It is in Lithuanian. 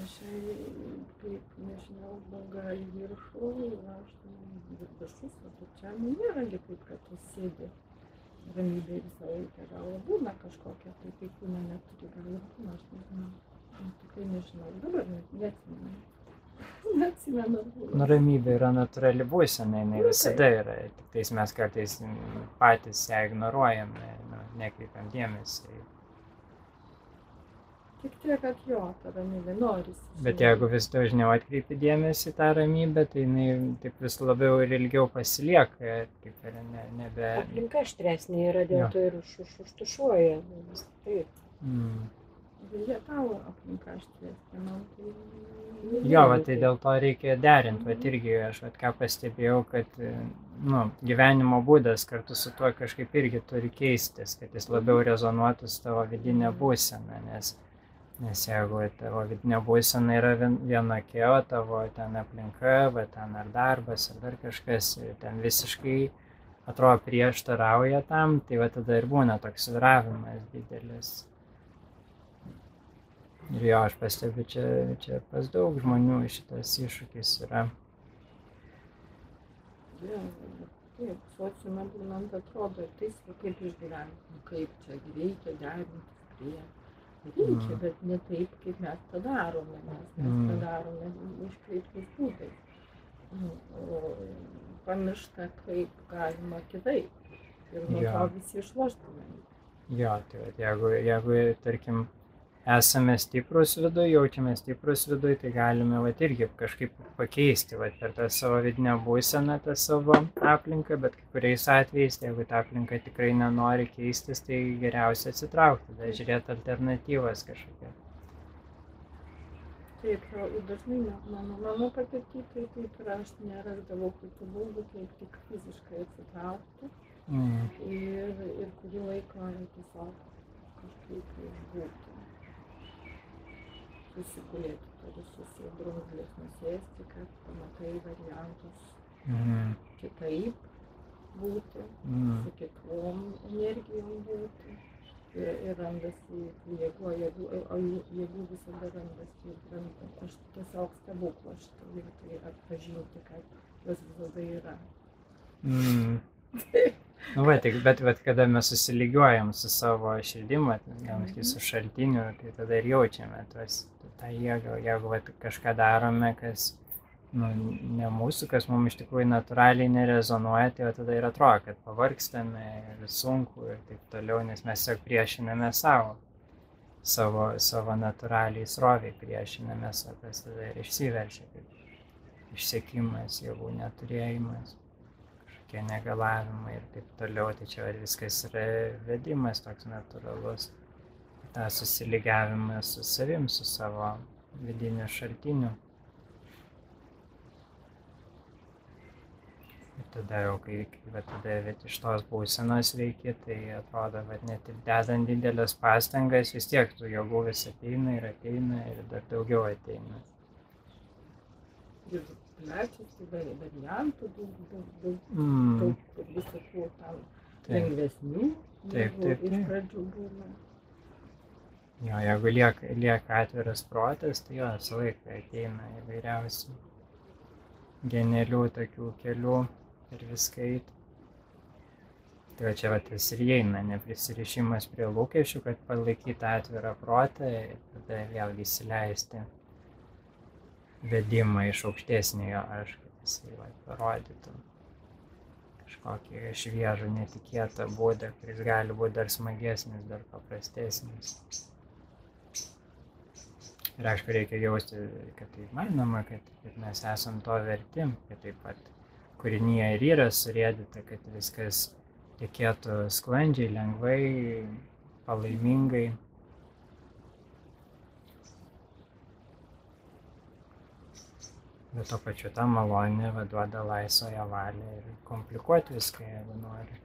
Aš, kaip, nežinau, banga į viršų, aš viršus, o tu čia nėragi taip, kad tu sėdi ramybėj visą laiką. Gal būna kažkokia, tai kai kūno neturi, gal ir būna, aš nežinau. Tikrai nežinau, dabar neatsimenu. Neatsimenu. Nu, ramybė yra natūrali būsena, jinai visada yra. Tik tais mes kartais patys ją ignoruojame, nekreipiam dėmesį. Tik tiek, kad jo, ta ramybė norisi. Bet jeigu vis dažniau atkreipi dėmesį į tą ramybę, tai jinai taip vis labiau ir ilgiau pasilieka. Kaip ir nebe... Aplinka aštresnė yra, dėl to ir užtušuoja. Taip. Jie tavo aplinka aštresnė, man tai... Jo, tai dėl to reikia derinti. Vat irgi aš ką pastebėjau, kad gyvenimo būdas kartu su tuo kažkaip irgi turi keistis, kad jis labiau rezonuotų su tavo vidinė būsena, nes jeigu tavo vidinė būsena yra vienokia, o tavo ten aplinka, va ten ar darbas, ar dar kažkas, ten visiškai atrodo prieštarauja tam, tai va tada ir būna toks svyravimas didelis. Ir jo, aš pastebiu, čia pas daug žmonių šitas iššūkis yra. Taip, sociume būnant atrodo, tai kaip išgyventi, kaip čia reikia derintis prie. Reikia, bet ne taip, kaip mes tą darome, nes mes tą darome iškreiptais būdais. Pamiršta, kaip galima kitaip. Ir nuo to visi išloštume. Jo, tai jeigu tarkim, esame stiprus viduj, jaučiame stiprus viduj, tai galime irgi kažkaip pakeisti per tą savo vidinę būseną, tą savo aplinką, bet kai kuriais atvejais, jeigu ta aplinka tikrai nenori keistis, tai geriausia atsitraukti, tada žiūrėti alternatyvas kažkokias. Taip, ir dažnai mano patirtį, tai taip ir aš nerasdavau kitų būdų, kaip tik fiziškai atsitraukti ir kurį laiką tiesiog kažkaip išbūti. Susigulėti, turi susidrumzlės nusėsti, kad pamatai variantus kitaip būti, su kitom energijom būti ir randasi jėgų, o jėgų visada randasi. Aš tiesiog stebuklo šitą vietą atpažinti, kad jos visada yra. Bet kada mes susilygiuojam su savo širdimu, su šaltiniu, tai tada ir jaučiame tą jėgą. Jeigu kažką darome, kas ne mūsų, kas mums iš tikrųjų natūraliai nerezonuoja, tai tada ir atrodo, kad pavargstame ir sunku ir taip toliau, nes mes tiesiog priešiname savo natūraliai sroviai priešinamės, o tas tada ir išsiverčia kaip išsekimas, jėgų neturėjimas. Negalavimai ir taip toliau, tai čia viskas yra vedimas toks natūralus, tą susilygiavimą su savim, su savo vidiniu šaltiniu. Ir tada jau, kai tada iš tos būsenos veiki, tai atrodo, net ir dedant didelės pastangas, vis tiek tų jėgų vis ateina ir dar daugiau ateina. Plečiasi variantų, daug visokių tam lengvesnių, negu iš pradžių būna. Jo, jeigu lieka atviras protas, tai jo, visą laiką ateina įvairiausių genialių tokių kelių ir viską eiti. Tai čia tas ir įeina, neprisirišimas prie lūkesčių, kad palaikyti atvirą protą ir tada vėlgi įsileisti vedimą iš aukštesniojo aš, kad jisai parodytų kažkokį šviežų, netikėtą būdą, kuris gali būti dar smagesnis, dar paprastesnis. Ir aišku, reikia jausti, kad tai manoma, kad mes esam to verti, kad taip pat kūrinyje ir yra surėdyta, kad viskas tekėtų sklandžiai, lengvai, palaimingai. Bet to pačiu tą malonę duoda laisvąją valią ir komplikuoti viską, jeigu nori.